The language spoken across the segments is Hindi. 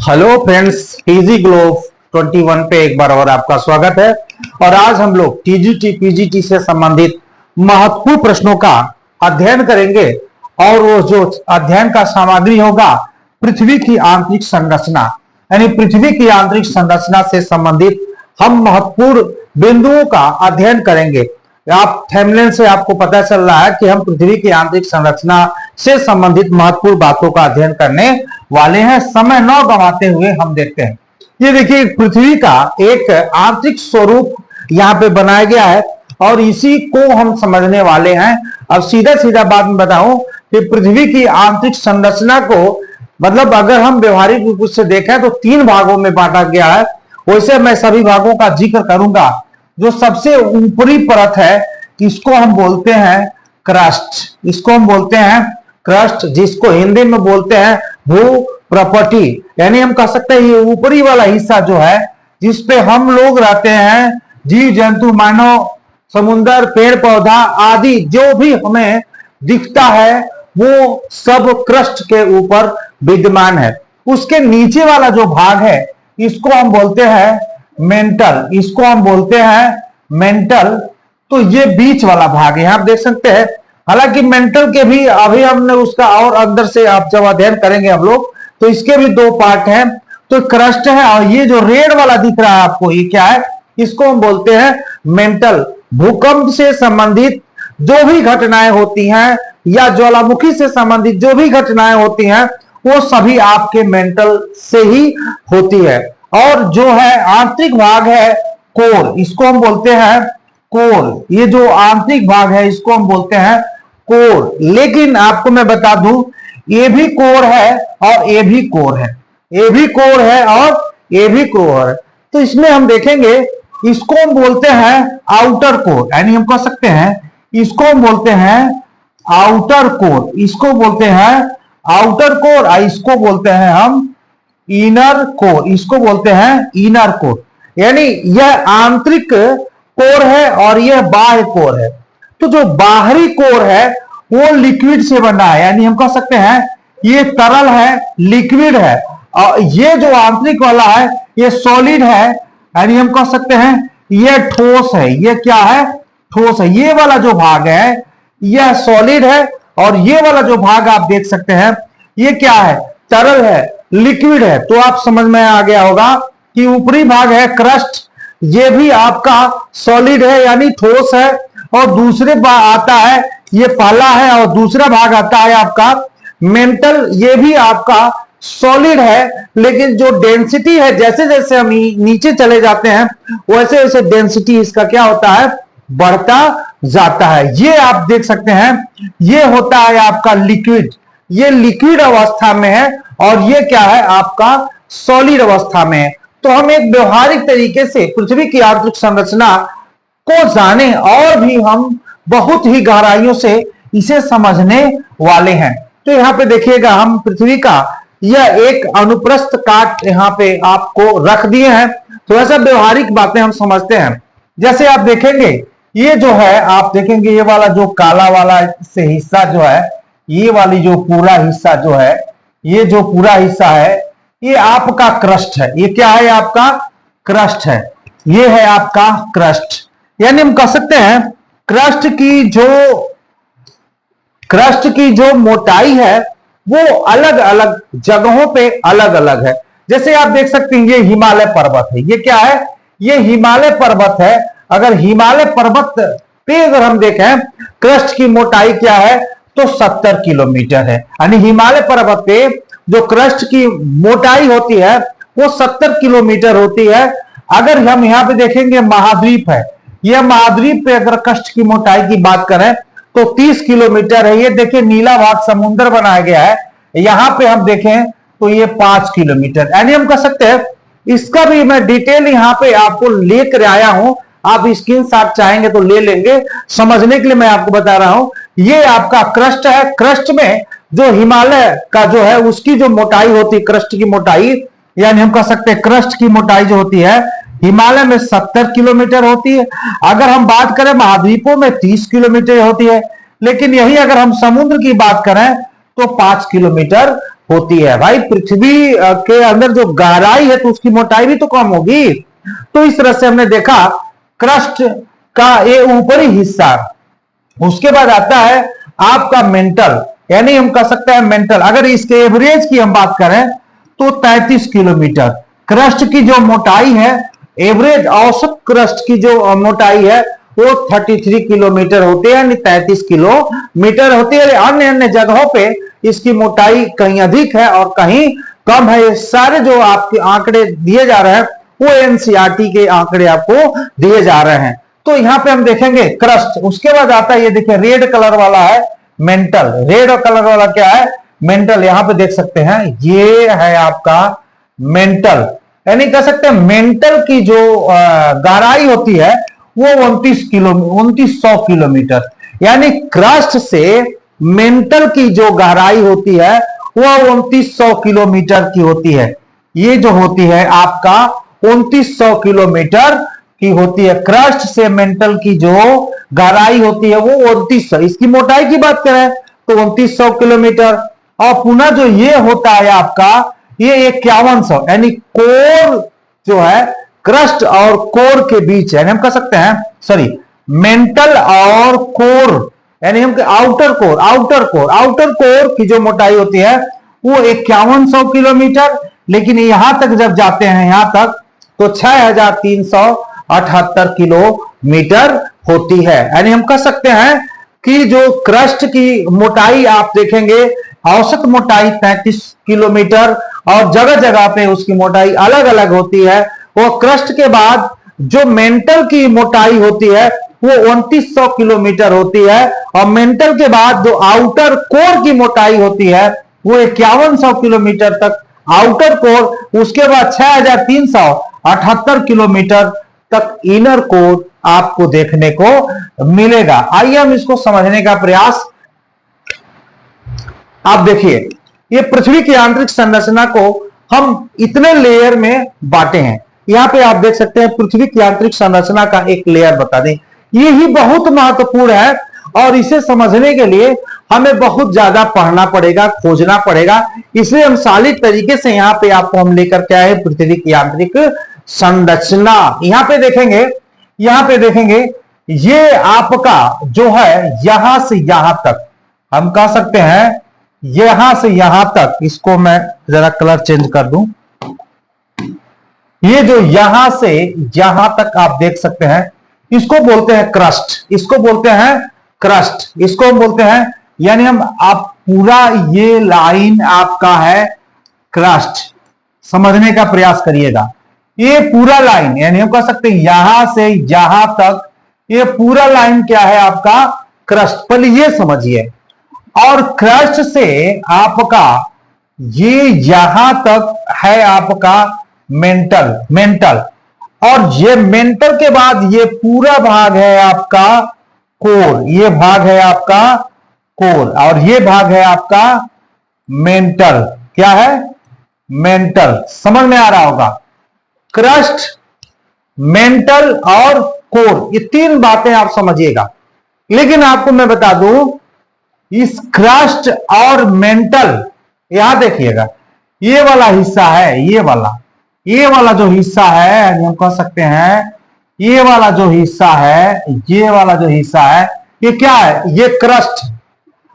हेलो फ्रेंड्स, टीजी ग्लोब 21 पे एक बार और आपका स्वागत है। और आज हम लोग टीजीटी पीजीटी से संबंधित महत्वपूर्ण प्रश्नों का अध्ययन करेंगे। और वो जो अध्ययन का सामग्री होगा पृथ्वी की आंतरिक संरचना, यानी पृथ्वी की आंतरिक संरचना से संबंधित हम महत्वपूर्ण बिंदुओं का अध्ययन करेंगे। आप थंबनेल से आपको पता चल रहा है कि हम पृथ्वी की आंतरिक संरचना से संबंधित महत्वपूर्ण बातों का अध्ययन करने वाले हैं। समय न गंवाते हुए हम देखते हैं। ये देखिए, पृथ्वी का एक आंतरिक स्वरूप यहाँ पे बनाया गया है और इसी को हम समझने वाले हैं। अब सीधा सीधा बात में बताऊं कि पृथ्वी की आंतरिक संरचना को मतलब अगर हम व्यवहारिक रूप से देखें तो 3 भागों में बांटा गया है। वैसे मैं सभी भागों का जिक्र करूंगा। जो सबसे ऊपरी परत है इसको हम बोलते हैं क्रस्ट। इसको हम बोलते हैं क्रस्ट, जिसको हिंदी में बोलते हैं भू प्रॉपर्टी। यानी हम कह सकते हैं ये ऊपरी वाला हिस्सा जो है जिसपे हम लोग रहते हैं, जीव जंतु, मानव, समुद्र, पेड़ पौधा आदि जो भी हमें दिखता है वो सब क्रस्ट के ऊपर विद्यमान है। उसके नीचे वाला जो भाग है इसको हम बोलते हैं मेंटल। इसको हम बोलते हैं मेंटल। तो ये बीच वाला भाग है, आप देख सकते हैं। हालांकि मेंटल के भी अभी हमने उसका और अंदर से आप जब अध्ययन करेंगे हम लोग तो इसके भी 2 पार्ट हैं। तो क्रस्ट है और ये जो रेड वाला दिख रहा है आपको, ये क्या है? इसको हम बोलते हैं मेंटल। भूकंप से संबंधित जो भी घटनाएं होती हैं या ज्वालामुखी से संबंधित जो भी घटनाएं होती हैं वो सभी आपके मेंटल से ही होती है। और जो है आंतरिक भाग है कोर, इसको हम बोलते हैं कोर। ये जो आंतरिक भाग है इसको हम बोलते हैं कोर। लेकिन आपको मैं बता दूं, ये भी कोर है और ये भी कोर है, ये भी कोर है और ये भी कोर है। तो इसमें हम देखेंगे, इसको हम बोलते हैं आउटर कोर। यानी हम कह सकते हैं इसको हम बोलते हैं आउटर कोर, इसको बोलते हैं आउटर कोर, इसको बोलते हैं हम इनर कोर, इसको बोलते हैं इनर कोर। यानी यह आंतरिक कोर है और यह बाह्य कोर है। तो जो बाहरी कोर है वो लिक्विड से बना है, यानी हम कह सकते हैं ये तरल है, लिक्विड है। और ये जो आंतरिक वाला है ये सॉलिड है, यानी हम कह सकते हैं ये ठोस है। ये क्या है? ठोस है। ये वाला जो भाग है यह सॉलिड है और ये वाला जो भाग आप देख सकते हैं ये क्या है? तरल है, लिक्विड है। तो आप समझ में आ गया होगा कि ऊपरी भाग है क्रस्ट, ये भी आपका सॉलिड है यानी ठोस है। और दूसरे भाग आता है, ये पहला है, और दूसरा भाग आता है आपका मेंटल, ये भी आपका सॉलिड है। लेकिन जो डेंसिटी है, जैसे जैसे हम नीचे चले जाते हैं वैसे वैसे डेंसिटी इसका क्या होता है? बढ़ता जाता है। ये आप देख सकते हैं, ये होता है आपका लिक्विड, ये लिक्विड अवस्था में है और ये क्या है? आपका सॉलिड अवस्था में है। तो हम एक व्यवहारिक तरीके से पृथ्वी की आंतरिक संरचना को जाने और भी हम बहुत ही गहराइयों से इसे समझने वाले हैं। तो यहाँ पे देखिएगा, हम पृथ्वी का यह एक अनुप्रस्थ काट यहाँ पे आपको रख दिए हैं। थोड़ा सा व्यवहारिक बातें हम समझते हैं। जैसे आप देखेंगे, ये जो है आप देखेंगे ये वाला जो काला वाला से हिस्सा जो है, ये वाली जो पूरा हिस्सा जो है, ये जो पूरा हिस्सा है ये आपका क्रस्ट है। ये क्या है? आपका क्रस्ट है। ये है आपका क्रस्ट। यानी हम कह सकते हैं क्रस्ट की जो मोटाई है वो अलग अलग जगहों पे अलग अलग है। जैसे आप देख सकते हैं ये हिमालय पर्वत है। ये क्या है? ये हिमालय पर्वत है। अगर हिमालय पर्वत पे अगर हम देखें क्रस्ट की मोटाई क्या है तो 70 किलोमीटर है। यानी हिमालय पर्वत पे जो क्रस्ट की मोटाई होती है वो 70 किलोमीटर होती है। अगर हम यहाँ पे देखेंगे महाद्वीप है, यह महाद्वीप पे अगर क्रस्ट की मोटाई की बात करें तो 30 किलोमीटर है। ये देखिए नीला भाग समुद्र बनाया गया है, यहां पे हम देखें तो ये 5 किलोमीटर। यानी हम कह सकते हैं, इसका भी मैं डिटेल यहां पे आपको लेकर आया हूं। आप स्क्रीनशॉट चाहेंगे तो ले लेंगे, समझने के लिए मैं आपको बता रहा हूं। ये आपका क्रस्ट है। क्रस्ट में जो हिमालय का जो है उसकी जो मोटाई होती है, क्रस्ट की मोटाई, यानी हम कह सकते हैं क्रस्ट की मोटाई जो होती है हिमालय में 70 किलोमीटर होती है। अगर हम बात करें महाद्वीपों में 30 किलोमीटर होती है। लेकिन यही अगर हम समुद्र की बात करें तो 5 किलोमीटर होती है। भाई पृथ्वी के अंदर जो गहराई है तो उसकी मोटाई भी तो कम होगी। तो इस तरह से हमने देखा क्रस्ट का ये ऊपरी हिस्सा। उसके बाद आता है आपका मेंटल, यानी हम कह सकते हैं मेंटल, अगर इसके एवरेज की हम बात करें तो 33 किलोमीटर क्रस्ट की जो मोटाई है, एवरेज औसत क्रस्ट की जो मोटाई है वो 33 किलोमीटर होती है, यानी 33 किलोमीटर होती है। अन्य अन्य जगहों पे इसकी मोटाई कहीं अधिक है और कहीं कम है। ये सारे जो आपके आंकड़े दिए जा रहे हैं वो एनसीईआरटी के आंकड़े आपको दिए जा रहे हैं। तो यहां पे हम देखेंगे क्रस्ट, उसके बाद आता है ये देखिए रेड कलर वाला है मेंटल। रेड कलर वाला क्या है? मेंटल। यहां पे देख सकते हैं ये है आपका मेंटल, यानी कह सकते हैं मेंटल की जो गहराई होती है वो 2900 किलोमीटर, यानी क्रस्ट से मेंटल की जो गहराई होती है वह 2900 किलोमीटर की होती है। ये जो होती है आपका 2900 किलोमीटर की होती है। क्रस्ट से मेंटल की जो गहराई होती है वो 2900। इसकी मोटाई की बात करें तो 2900 किलोमीटर। और पुनः जो ये होता है आपका ये 5100, यानी कोर जो है क्रस्ट और कोर के बीच, यानी हम कह सकते हैं सॉरी मेंटल और कोर, यानी हम आउटर कोर की जो मोटाई होती है वो 5100 किलोमीटर। लेकिन यहां तक जब जाते हैं यहां तक तो 6378 किलोमीटर होती है। यानी हम कह सकते हैं कि जो क्रस्ट की मोटाई आप देखेंगे औसत मोटाई 33 किलोमीटर और जगह जगह पे उसकी मोटाई अलग अलग होती है। वो क्रस्ट के बाद जो मेंटल की मोटाई होती है वो 2900 किलोमीटर होती है और मेंटल के बाद जो आउटर कोर की मोटाई होती है वो 5100 किलोमीटर तक आउटर कोर, उसके बाद 6378 किलोमीटर तक इनर कोर आपको देखने को मिलेगा। आइए हम इसको समझने का प्रयास। आप देखिए ये पृथ्वी की आंतरिक संरचना को हम इतने लेयर में बांटे हैं। यहां पे आप देख सकते हैं पृथ्वी की आंतरिक संरचना का एक लेयर बता दें, ये ही बहुत महत्वपूर्ण है और इसे समझने के लिए हमें बहुत ज्यादा पढ़ना पड़ेगा, खोजना पड़ेगा। इसलिए हम सालिक तरीके से यहां पे आपको हम लेकर के आए पृथ्वी की आंतरिक संरचना। यहां पे देखेंगे ये आपका जो है यहां से यहां तक, हम कह सकते हैं यहां से यहां तक, इसको मैं जरा कलर चेंज कर दूं। ये जो यहां से यहां तक आप देख सकते हैं इसको बोलते हैं क्रस्ट, इसको बोलते हैं क्रस्ट, इसको हम बोलते हैं, यानी हम आप पूरा ये लाइन आपका है क्रस्ट। समझने का प्रयास करिएगा, ये पूरा लाइन, यानी हम कह सकते हैं यहां से यहां तक ये पूरा लाइन क्या है आपका क्रस्ट। पहले ये समझिए। और क्रस्ट से आपका ये यहां तक है आपका मेंटल और ये मेंटल के बाद ये पूरा भाग है आपका कोर, ये भाग है आपका कोर और ये भाग है आपका मेंटल। क्या है? मेंटल। समझ में आ रहा होगा। क्रस्ट, मेंटल और कोर, ये तीन बातें आप समझिएगा। लेकिन आपको मैं बता दूं इस क्रस्ट और मेंटल, यहां देखिएगा ये वाला हिस्सा है, ये वाला जो हिस्सा है, हम कह सकते हैं ये वाला जो हिस्सा है, ये वाला जो हिस्सा है ये क्या है? ये क्रस्ट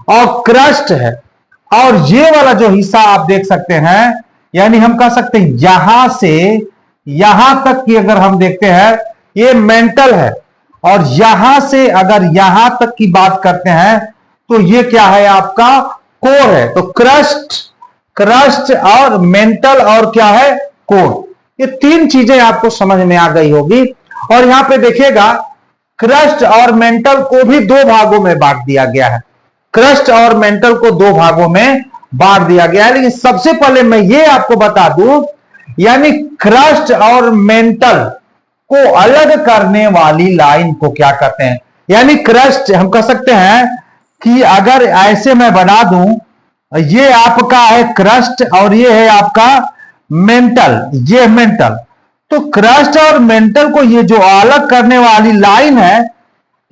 और क्रस्ट है। और ये वाला जो हिस्सा आप देख सकते हैं, यानी हम कह सकते हैं यहां से यहां तक की अगर हम देखते हैं ये मेंटल है और यहां से अगर यहां तक की बात करते हैं तो ये क्या है आपका कोर है। तो क्रस्ट और मेंटल और क्या है कोर, ये तीन चीजें आपको समझ में आ गई होगी। और यहां पे देखिएगा क्रस्ट और मेंटल को भी दो भागों में बांट दिया गया है। क्रस्ट और मेंटल को दो भागों में बांट दिया गया है। लेकिन सबसे पहले मैं ये आपको बता दूं, यानी क्रस्ट और मेंटल को अलग करने वाली लाइन को क्या कहते हैं? यानी क्रस्ट हम कह सकते हैं कि अगर ऐसे मैं बना दूं, ये आपका है क्रस्ट और ये है आपका मेंटल, ये मेंटल। तो क्रस्ट और मेंटल को ये जो अलग करने वाली लाइन है,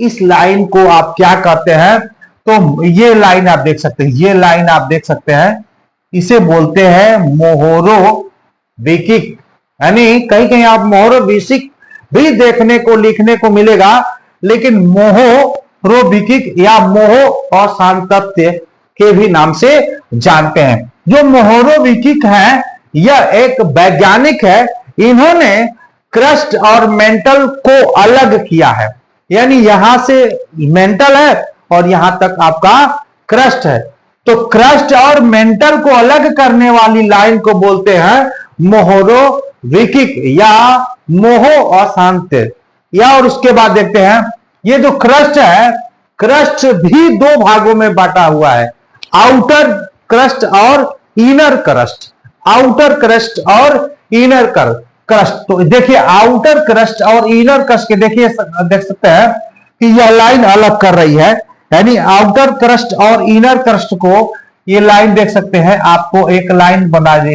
इस लाइन को आप क्या कहते हैं? तो ये लाइन आप देख सकते हैं, ये लाइन आप देख सकते हैं, इसे बोलते हैं मोहोरोविकिक। यानी कहीं कहीं आप मोहोरोविकिक भी देखने को लिखने को मिलेगा, लेकिन मोहोरोविकिक या मोहो अशांतत्य के भी नाम से जानते हैं। जो मोहोरोविकिक है यह एक वैज्ञानिक है, इन्होंने क्रस्ट और मेंटल को अलग किया है। यानी यहां से मेंटल है और यहां तक आपका क्रस्ट है, तो क्रस्ट और मेंटल को अलग करने वाली लाइन को बोलते हैं मोहोरोविकिक या मोहो अशांत। या और उसके बाद देखते हैं, ये जो क्रस्ट है, क्रस्ट भी दो भागों में बांटा हुआ है, आउटर क्रस्ट और इनर क्रस्ट। आउटर क्रस्ट और इनर क्रस्ट, तो देखिए आउटर क्रस्ट और इनर क्रस्ट के देखिए देख सकते हैं कि यह लाइन अलग कर रही है। यानी आउटर क्रस्ट और इनर क्रस्ट को ये लाइन देख सकते हैं, आपको एक लाइन बन रही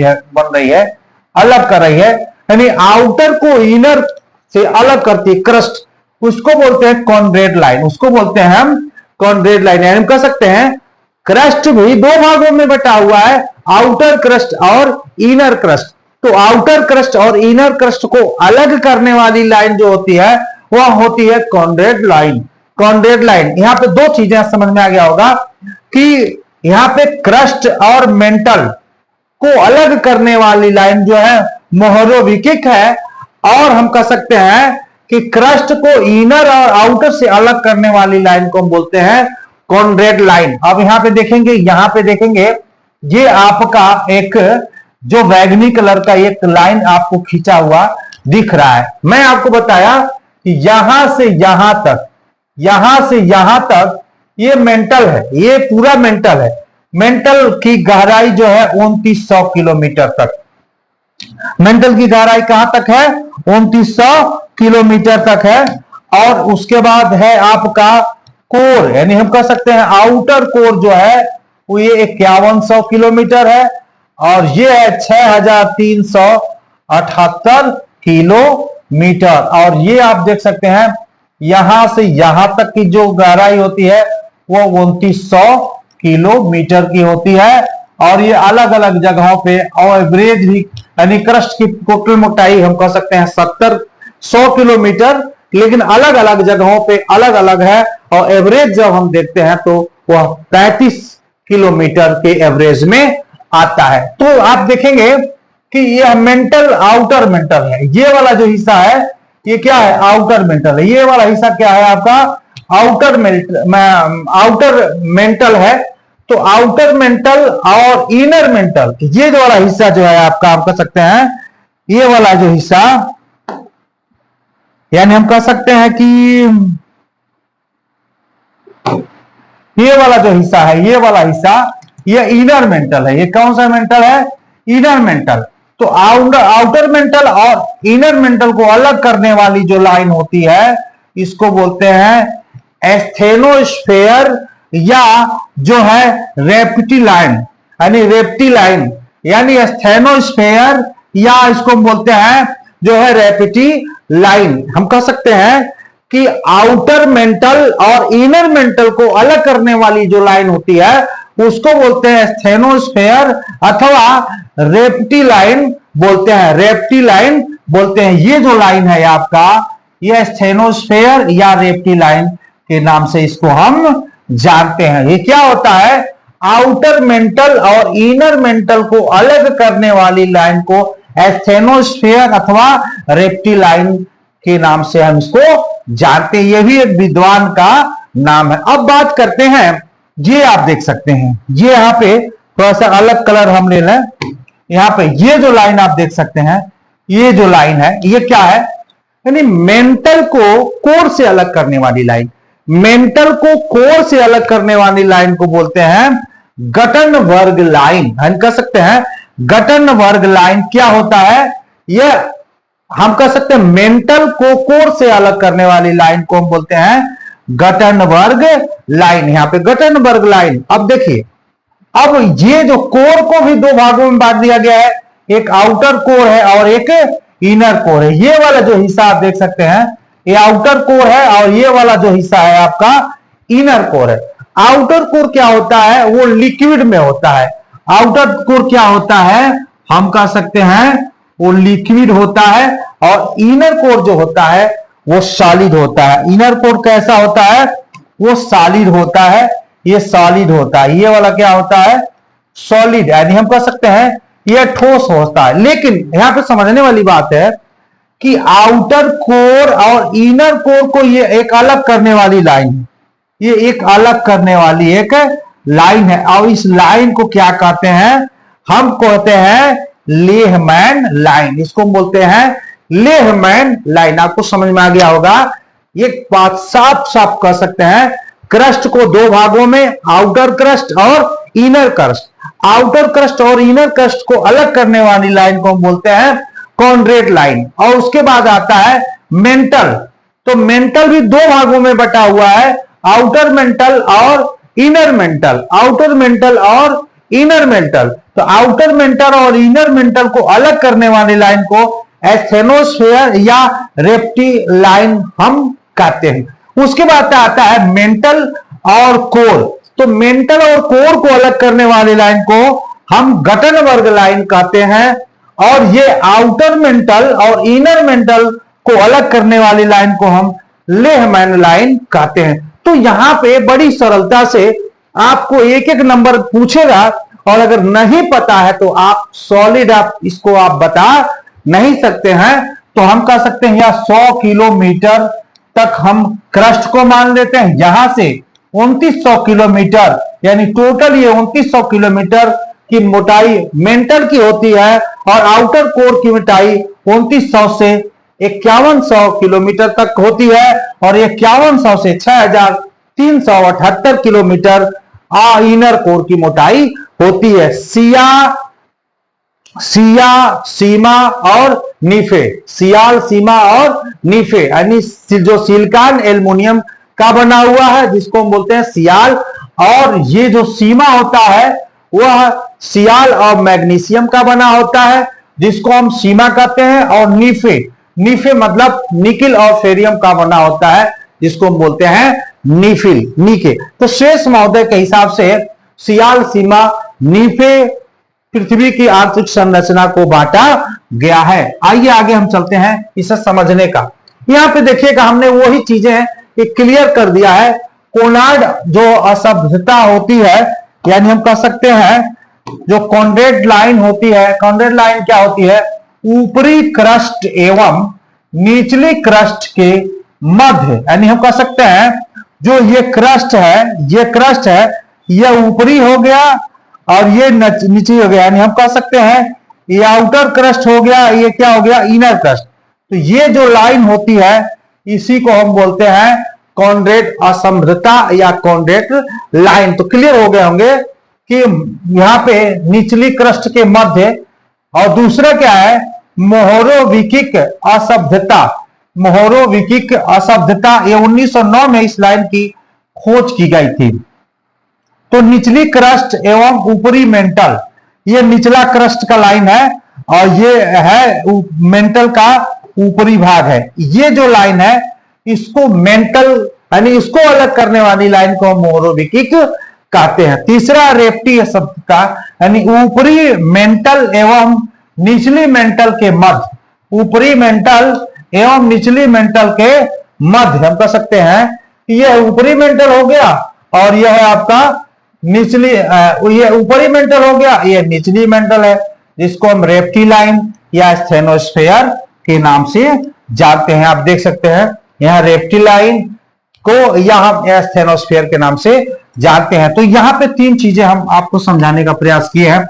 है, अलग कर रही है। यानी आउटर को इनर से अलग करती है क्रस्ट, उसको बोलते हैं कॉनरेड लाइन, उसको बोलते हैं हम कॉनरेड लाइन। यानी हम कह सकते हैं क्रस्ट भी दो भागों में बटा हुआ है, आउटर क्रस्ट और इनर क्रस्ट। तो आउटर क्रस्ट और इनर क्रस्ट को अलग करने वाली लाइन जो होती है वह होती है कॉनरेड लाइन। कॉनरेड लाइन, यहां पे दो चीजें समझ में आ गया होगा कि यहां पे क्रस्ट और मेंटल को अलग करने वाली लाइन जो है मोहोरोविकिक है, और हम कह सकते हैं कि क्रस्ट को इनर और आउटर से अलग करने वाली लाइन को हम बोलते हैं कॉनरेड लाइन। अब यहां पे देखेंगे ये आपका एक जो बैंगनी कलर का एक लाइन आपको खींचा हुआ दिख रहा है। मैं आपको बताया कि यहां से यहां तक ये मेंटल है, ये पूरा मेंटल है। मेंटल की गहराई जो है 2900 किलोमीटर तक, मेंटल की गहराई कहां तक है, 2900 किलोमीटर तक है। और उसके बाद है आपका कोर, यानी हम कह सकते हैं आउटर कोर जो है वो ये 5100 किलोमीटर है, और ये है 6378 किलोमीटर। और ये आप देख सकते हैं यहां से यहां तक की जो गहराई होती है वो 2900 किलोमीटर की होती है। और ये अलग अलग जगहों पे और एवरेज भी, यानी क्रस्ट की टोटल मोटाई हम कह सकते हैं 100 किलोमीटर, लेकिन अलग अलग जगहों पे अलग अलग है। और एवरेज जब हम देखते हैं तो वह 35 किलोमीटर के एवरेज में आता है। तो आप देखेंगे कि यह मेंटल आउटर मेंटल है, ये वाला जो हिस्सा है ये क्या है, आउटर मेंटल है। ये वाला हिस्सा क्या है आपका, आउटर मेंटल है। तो आउटर मेंटल और इनर मेंटल, ये जो वाला हिस्सा जो है आपका, आप कह सकते हैं ये वाला जो हिस्सा, यानी हम कह सकते हैं कि ये वाला जो हिस्सा है, ये वाला हिस्सा ये इनर मेंटल है। ये कौन सा मेंटल है, इनर मेंटल। तो आउटर मेंटल और इनर मेंटल को अलग करने वाली जो लाइन होती है इसको बोलते हैं एस्थेनोस्फेयर या जो है रेप्टिलाइन, यानी रेप्टिलाइन, यानी एस्थेनोस्फेयर या इसको बोलते हैं जो है रेप्टिलाइन। हम कह सकते हैं कि आउटर मेंटल और इनर मेंटल को अलग करने वाली जो लाइन होती है उसको बोलते हैं एस्थेनोस्फेयर अथवा रेप्टिलाइन बोलते हैं, रेप्टिलाइन बोलते हैं। ये जो लाइन है आपका, ये एस्थेनोस्फेयर या रेप्टिलाइन के नाम से इसको हम जानते हैं। ये क्या होता है, आउटर मेंटल और इनर मेंटल को अलग करने वाली लाइन को एस्थेनोस्फेयर अथवा रेप्टिलाइन के नाम से हम इसको जानते हैं। ये भी एक विद्वान का नाम है। अब बात करते हैं, ये आप देख सकते हैं, ये यहां पे थोड़ा सा अलग कलर हम ले लें। यहां पे ये जो लाइन आप देख सकते हैं, ये जो लाइन है ये क्या है, यानी मेंटल को कोर से अलग करने वाली लाइन। मेंटल को कोर से अलग करने वाली लाइन को बोलते हैं गटनबर्ग लाइन। हम कह सकते हैं गटनबर्ग लाइन क्या होता है, यह हम कह सकते हैं मेंटल को कोर से अलग करने वाली लाइन को हम बोलते हैं गटनबर्ग लाइन। यहां पे गटनबर्ग लाइन। अब देखिए, अब ये जो कोर को भी दो भागों में बांट दिया गया है, एक आउटर कोर है और एक इनर कोर है। ये वाला जो हिस्सा आप देख सकते हैं ये आउटर कोर है और ये वाला जो हिस्सा है आपका इनर कोर है। आउटर कोर क्या होता है, वो लिक्विड में होता है। आउटर कोर क्या होता है, हम कह सकते हैं वो लिक्विड होता है, और इनर कोर जो होता है वो सॉलिड होता है। इनर कोर कैसा होता है, वो सॉलिड होता है, ये सॉलिड होता है। ये वाला क्या होता है, सॉलिड, यानी हम कह सकते हैं ये ठोस होता है। लेकिन यहां पे समझने वाली बात है कि आउटर कोर और इनर कोर को ये एक अलग करने वाली लाइन है, ये एक अलग करने वाली एक लाइन है, और इस लाइन को क्या कहते हैं, हम कहते हैं लेहमैन लाइन। इसको हम बोलते हैं लेहमैन लाइन। आपको समझ में आ गया होगा। एक बात साफ साफ कह सकते हैं, क्रस्ट को दो भागों में, आउटर क्रस्ट और इनर क्रस्ट। आउटर क्रस्ट और इनर क्रस्ट को अलग करने वाली लाइन को हम बोलते हैं कॉन्ड्रेट लाइन। और उसके बाद आता है मेंटल। तो मेंटल भी दो भागों में बटा हुआ है, आउटर मेंटल और इनर मेंटल। आउटर मेंटल और इनर मेंटल। तो आउटर मेंटल और इनर मेंटल को अलग करने वाली लाइन को एस्थेनोस्फेयर या रेप्टिलाइन हम कहते हैं। उसके बाद आता है मेंटल और कोर। तो मेंटल और कोर को अलग करने वाली लाइन को हम गटनबर्ग लाइन कहते हैं, और ये आउटर मेंटल और इनर मेंटल को अलग करने वाली लाइन को हम लेहमैन लाइन कहते हैं। तो यहां पे बड़ी सरलता से आपको एक एक नंबर पूछेगा, और अगर नहीं पता है तो आप सॉलिड इसको आप बता नहीं सकते हैं। तो हम कह सकते हैं या 100 किलोमीटर तक हम क्रस्ट को मान लेते हैं। यहां से 2900 किलोमीटर, यानी टोटल ये 2900 किलोमीटर की मोटाई मेंटल की होती है, और आउटर कोर की मोटाई 2900 से 5100 किलोमीटर तक होती है, और 5100 से 6378 किलोमीटर इनर कोर की मोटाई होती है। सिया, सीमा और नीफे, सियाल, सीमा और नीफे, यानी जो सिलिकॉन एल्युमिनियम का बना हुआ है जिसको हम बोलते हैं सियाल, और ये जो सीमा होता है वह सियाल और मैग्नीशियम का बना होता है जिसको हम सीमा कहते हैं, और नीफे, नीफे मतलब निकिल और फेरियम का बना होता है जिसको हम बोलते हैं नीफिल, नीके। तो शेष महोदय के हिसाब से सियाल, सीमा, नीफे पृथ्वी की आंतरिक संरचना को बांटा गया है। आइए आगे हम चलते हैं इसे समझने का। यहां पे देखिएगा हमने वही चीजें क्लियर कर दिया है। कोनार्ड जो असभ्यता होती है, यानी हम कह सकते हैं जो कॉन्ड्रेट लाइन होती है, कॉन्ड्रेट लाइन क्या होती है, ऊपरी क्रस्ट एवं निचली क्रस्ट के मध्य, यानी हम कह सकते हैं जो ये क्रस्ट है, ये क्रस्ट है, ये ऊपरी हो गया और ये नीचे हो गया, यानी हम कह सकते हैं ये आउटर क्रस्ट हो गया, ये क्या हो गया, इनर क्रस्ट। तो ये जो लाइन होती है इसी को हम बोलते हैं कॉन्ड्रेट असमृद्धता या कॉन्ड्रेट लाइन। तो क्लियर हो गए होंगे कि यहां पे निचली क्रस्ट के मध्य, और दूसरा क्या है, मोहरोविकिक असभ्यता। मोहरोविकिक असभ्यता, ये 1909 में इस लाइन की खोज की गई थी। तो निचली क्रस्ट एवं ऊपरी मेंटल, ये निचला क्रस्ट का लाइन है, और ये है मेंटल का ऊपरी भाग है। ये जो लाइन है इसको मेंटल, यानी इसको अलग करने वाली लाइन को हम मोहरोविकिक कहते हैं। तीसरा रेप्टी शब्द का, यानी ऊपरी मेंटल एवं निचली मेंटल के मध्य, ऊपरी मेंटल एवं निचली मेंटल के मध्य हम कह सकते हैं यह ऊपरी मेंटल हो गया, और यह है आपका निचली, ये ऊपरी मेंटल हो गया, ये निचली मेंटल है, जिसको हम रेप्टी लाइन या स्टेनोस्फेयर के नाम से जानते हैं। आप देख सकते हैं यहाँ रेप्टी लाइन को या हम स्टेनोस्फेयर के नाम से जानते हैं। तो यहाँ पे तीन चीजें हम आपको समझाने का प्रयास किए हैं।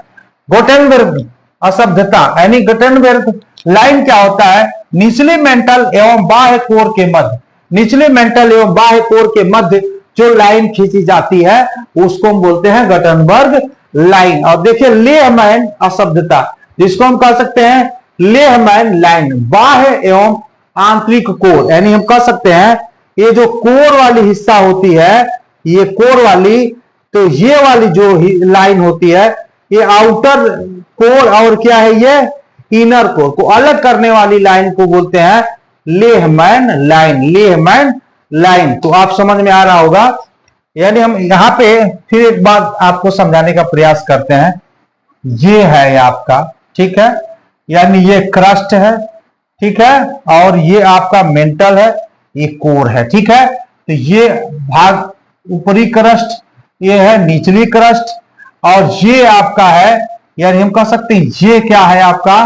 गुटेनबर्ग असभ्यता, यानी गुटेनबर्ग लाइन क्या होता है, निचले मेंटल एवं बाह्य कोर के मध्य, निचले मेंटल एवं बाह्य कोर के मध्य जो लाइन खींची जाती है उसको हम बोलते हैं गुटेनबर्ग लाइन। और देखिए लेहमैन असभ्यता, जिसको हम कह सकते हैं लेहमैन लाइन, बाह्य एवं आंतरिक कोर, यानी हम कह सकते हैं ये जो कोर वाली हिस्सा होती है, ये कोर वाली, तो ये वाली जो लाइन होती है ये आउटर कोर, और क्या है ये इनर कोर को अलग करने वाली लाइन को बोलते हैं लेहमैन लाइन, लेहमैन लाइन। तो आप समझ में आ रहा होगा यानी हम यहाँ पे फिर एक बात आपको समझाने का प्रयास करते हैं। ये है आपका, ठीक है, यानी ये क्रस्ट है, ठीक है, और ये आपका मेंटल है, ये कोर है, ठीक है। तो ये भाग ऊपरी क्रस्ट, ये है निचली क्रस्ट, और ये आपका है, यानी हम कह सकते हैं ये क्या है आपका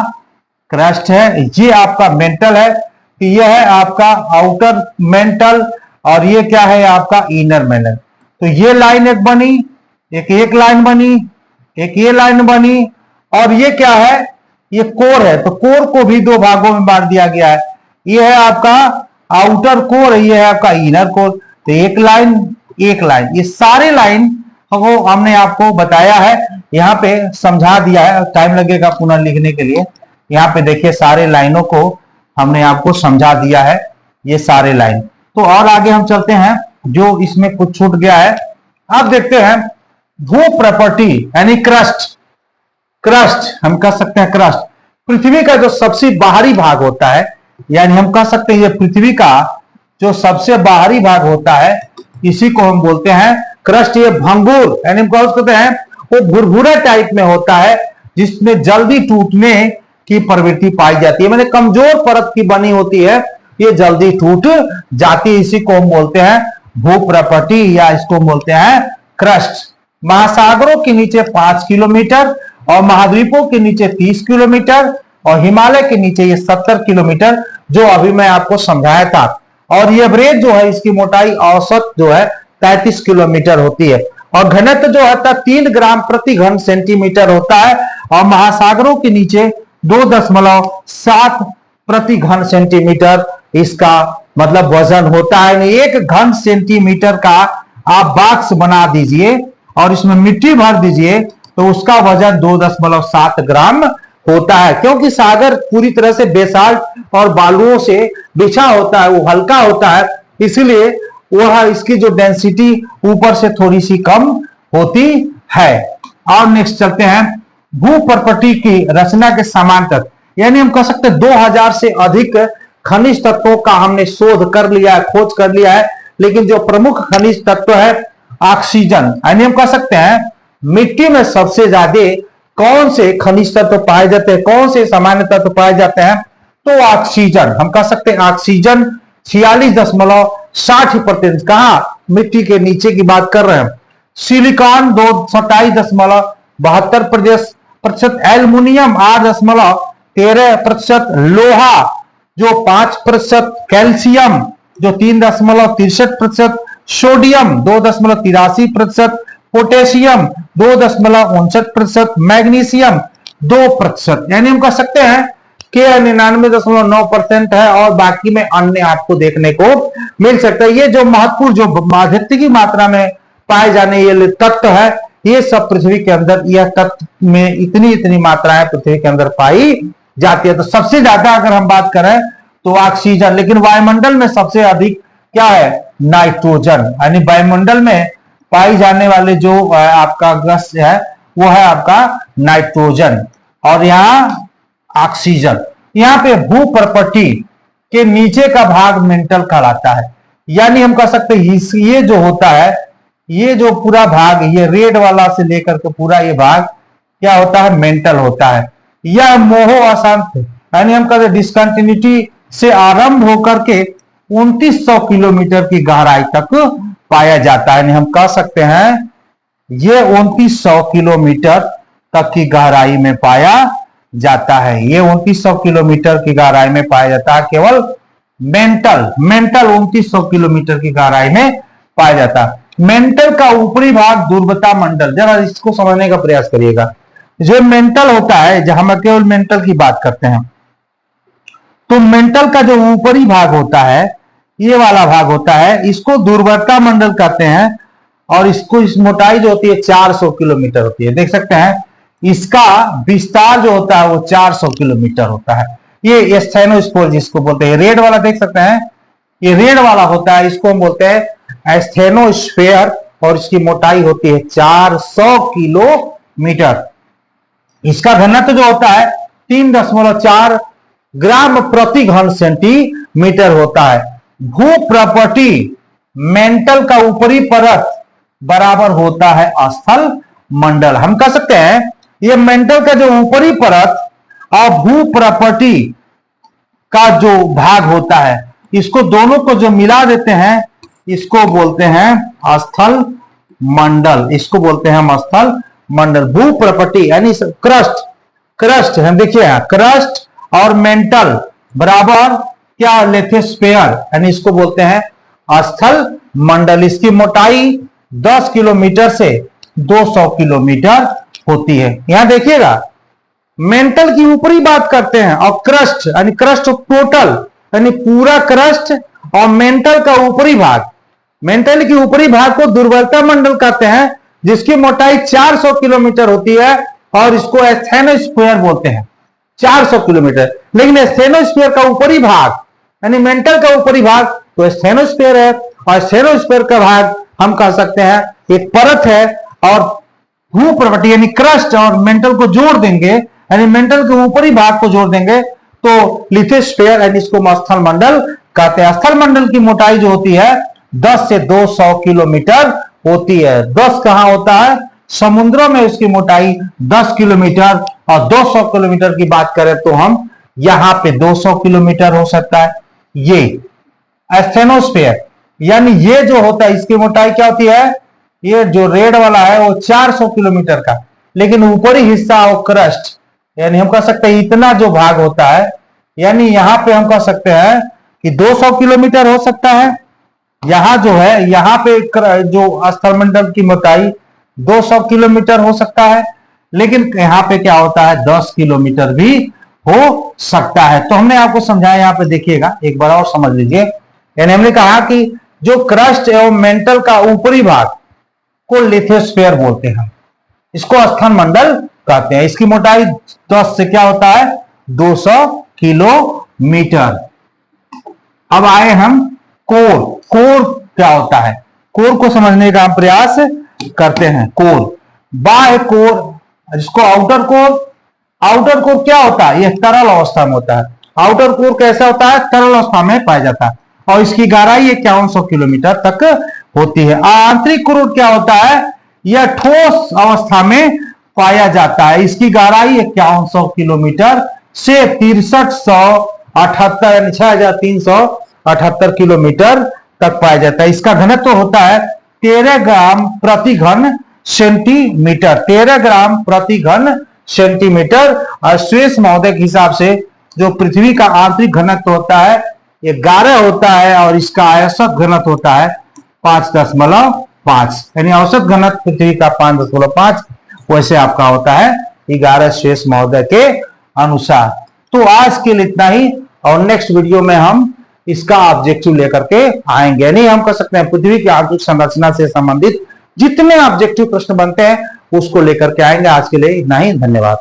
क्रस्ट है, ये आपका मेंटल है, तो ये है आपका आउटर मेंटल, और ये क्या है आपका इनर मेंटल। तो ये लाइन एक बनी, एक लाइन बनी, एक ये लाइन बनी, और ये क्या है, ये कोर है। तो कोर को भी दो भागों में बांट दिया गया है, ये है आपका आउटर कोर, ये है आपका इनर कोर। तो एक लाइन, ये सारे लाइन को हमने आपको बताया है, यहाँ पे समझा दिया है, टाइम लगेगा पुनः लिखने के लिए। यहाँ पे देखिए सारे लाइनों को हमने आपको समझा दिया है, ये सारे लाइन। तो और आगे हम चलते हैं, जो इसमें कुछ छूट गया है। अब देखते हैं भू प्रॉपर्टी यानी क्रस्ट हम कह सकते हैं क्रस्ट पृथ्वी का जो सबसे बाहरी भाग होता है, यानी हम कह सकते हैं ये पृथ्वी का जो सबसे बाहरी भाग होता है, इसी को हम बोलते हैं क्रस्ट। ये भंगुर यानी हम कह सकते हैं वो भुरभुरा टाइप में होता है, जिसमें जल्दी टूटने की प्रवृत्ति पाई जाती है, मैंने कमजोर परत की बनी होती है, ये जल्दी टूट जाती है। इसी को हम बोलते हैं भू प्रॉपर्टी, या इसको बोलते हैं क्रस्ट। महासागरों के नीचे 5 किलोमीटर और महाद्वीपों के नीचे 30 किलोमीटर और हिमालय के नीचे ये 70 किलोमीटर, जो अभी मैं आपको समझाया था। और ये एवरेज जो है, इसकी मोटाई औसत जो है 33 किलोमीटर होती है, और घनत्व जो है 3 ग्राम प्रति घन सेंटीमीटर होता है, और महासागरों के नीचे 2.7 प्रति घन सेंटीमीटर इसका मतलब वजन होता है। एक घन सेंटीमीटर का आप बॉक्स बना दीजिए और इसमें मिट्टी भर दीजिए, तो उसका वजन 2.7 ग्राम होता है। क्योंकि सागर पूरी तरह से बेसाल्ट और बालुओं से बिछा होता है, वो हल्का होता है, इसलिए वह इसकी जो डेंसिटी ऊपर से थोड़ी सी कम होती है। और नेक्स्ट चलते हैं भू प्रॉपर्टी की रचना के समान तत्व, यानी हम कह सकते हैं 2000 से अधिक खनिज तत्वों का हमने शोध कर लिया है, खोज कर लिया है। लेकिन जो प्रमुख खनिज तत्व है ऑक्सीजन, यानी हम कह सकते हैं मिट्टी में सबसे ज्यादा कौन से खनिज तत्व पाए जाते हैं, कौन से सामान्य तत्व पाए जाते हैं, तो ऑक्सीजन। हम कह सकते हैं ऑक्सीजन 46.60%, कहा मिट्टी के नीचे की बात कर रहे हैं। सिलिकॉन 227.72%, एल्युमिनियम 8.13%, लोहा जो 5%, कैल्शियम जो 3.63%, सोडियम 2.83%, पोटेशियम 2.59%, मैग्नीशियम 2%, यानी हम कह सकते हैं कि 99.9% है, और बाकी में अन्य आपको देखने को मिल सकता है। ये जो महत्वपूर्ण जो अधिकतम की मात्रा में पाए जाने ये तत्व है, ये सब पृथ्वी के अंदर, यह तत्व में इतनी मात्राएं पृथ्वी के अंदर पाई जाती है। तो सबसे ज्यादा अगर हम बात करें तो ऑक्सीजन, लेकिन वायुमंडल में सबसे अधिक क्या है, नाइट्रोजन, यानी वायुमंडल में पाई जाने वाले जो आपका गैस है वो है आपका नाइट्रोजन, और यहाँ ऑक्सीजन। यहाँ पे भू प्रॉपर्टी के नीचे का भाग मेंटल कहलाता है, यानी हम कह सकते हैं ये जो होता है, ये जो पूरा भाग, ये रेड वाला से लेकर के पूरा ये भाग क्या होता है, मेंटल होता है। यह मोहो अशांत, यानी हम कहते हैं डिस्कंटिन्यूटी से आरंभ होकर के 2900 किलोमीटर की गहराई तक पाया जाता है, यानी हम कह सकते हैं ये 2900 किलोमीटर तक की गहराई में पाया जाता है। ये 2900 किलोमीटर की गहराई में पाया जाता है, केवल मेंटल 2900 किलोमीटर की गहराई में पाया जाता है। मेंटल का ऊपरी भाग दुर्बलता मंडल, जरा इसको समझने का प्रयास करिएगा। जो मेंटल होता है, जहां हम केवल मेंटल की बात करते हैं, तो मेंटल का जो ऊपरी भाग होता है, ये वाला भाग होता है, इसको दुर्बलता मंडल कहते हैं, और इसको इस मोटाई जो होती है 400 किलोमीटर होती है। देख सकते हैं इसका विस्तार जो होता है वो 400 किलोमीटर होता है। ये स्टेनोस्फीयर जिसको बोलते हैं, रेड वाला देख सकते हैं, ये रेड वाला होता है, इसको हम बोलते हैं स्टेनोस्फीयर, और इसकी मोटाई होती है 400 किलोमीटर। इसका घनत्व जो होता है 3.4 ग्राम प्रति घन सेंटीमीटर होता है। भू प्रॉपर्टी मेंटल का ऊपरी परत बराबर होता है स्थल मंडल। हम कह सकते हैं ये मेंटल का जो ऊपरी परत और भू प्रॉपर्टी का जो भाग होता है, इसको दोनों को जो मिला देते हैं इसको बोलते हैं स्थल मंडल। इसको बोलते हैं हम स्थल मंडल। भू प्रॉपर्टी यानी क्रस्ट, क्रस्ट है, देखिए क्रस्ट और मेंटल बराबर क्या, लिथोस्फीयर, यानी इसको बोलते हैं स्थल मंडल। इसकी मोटाई 10 किलोमीटर से 200 किलोमीटर होती है। यहां देखिएगा मेंटल की ऊपरी बात करते हैं और क्रस्ट यानी क्रस्ट टोटल यानी पूरा क्रस्ट और मेंटल का ऊपरी भाग, मेंटल की ऊपरी भाग को दुर्बलता मंडल कहते हैं जिसकी मोटाई 400 किलोमीटर होती है और इसको एस्थेनोस्फीयर बोलते हैं 400 किलोमीटर। लेकिन एस्थेनोस्फीयर का ऊपरी भाग यानी मेंटल का ऊपरी भाग तो एस्थेनोस्फीयर है और एस्थेनोस्फीयर का भाग हम कह सकते हैं एक परत है और भू प्रॉपर्टी यानी क्रस्ट और मेंटल को जोड़ देंगे यानी मेंटल के ऊपरी भाग को जोड़ देंगे तो लिथोस्फीयर यानी इसको स्थल मंडल कहते हैं। स्थल मंडल की मोटाई जो होती है 10 से 200 किलोमीटर होती है। 10 कहां होता है, समुद्रों में उसकी मोटाई 10 किलोमीटर और 200 किलोमीटर की बात करें तो हम यहां पे 200 किलोमीटर हो सकता है। ये एस्थेनोस्फीयर यानी ये जो होता है इसकी मोटाई क्या होती है, ये जो रेड वाला है वो 400 किलोमीटर का, लेकिन ऊपरी हिस्सा वो क्रस्ट यानी हम कह सकते हैं इतना जो भाग होता है यानी यहां पे हम कह सकते हैं कि 200 किलोमीटर हो सकता है। यहां जो है यहां पे जो स्थलमंडल की मोटाई 200 किलोमीटर हो सकता है, लेकिन यहां पे क्या होता है 10 किलोमीटर भी हो सकता है। तो हमने आपको समझाया, यहां पे देखिएगा एक बार और समझ लीजिए। यानी हमने कहा कि जो क्रस्ट एवं मेंटल का ऊपरी भाग को लिथोस्फीयर बोलते हैं, इसको स्थल मंडल कहते हैं। इसकी मोटाई 10 से क्या होता है 200 किलोमीटर। अब आए हम कोर। कोर क्या होता है, कोर को समझने का हम प्रयास करते हैं। कोर, बाह्य कोर, जिसको आउटर कोर, आउटर कोर क्या होता है, यह तरल अवस्था में होता है। आउटर कोर कैसा होता है, तरल अवस्था में पाया जाता है और इसकी गहराई 5100 किलोमीटर तक होती है। आंतरिक कोर क्या होता है, यह ठोस अवस्था में पाया जाता है। इसकी गहराई 5100 किलोमीटर से 6378 यानी 6378 किलोमीटर तक पाया जाता है। इसका घनत्व होता है 13 ग्राम प्रति घन सेंटीमीटर, 13 ग्राम प्रति घन सेंटीमीटर। और स्वेस महोदय के हिसाब से जो पृथ्वी का आंतरिक घनत्व होता है 11 होता है और इसका औसत घनत्व होता है 5.5, यानी औसत घनत्व पृथ्वी का 5.5 वैसे आपका होता है 11 स्वेस महोदय के अनुसार। तो आज के लिए इतना ही और नेक्स्ट वीडियो में हम इसका ऑब्जेक्टिव लेकर के आएंगे। नहीं, हम कह सकते हैं पृथ्वी की आंतरिक संरचना से संबंधित जितने ऑब्जेक्टिव प्रश्न बनते हैं उसको लेकर के आएंगे। आज के लिए इतना ही, धन्यवाद।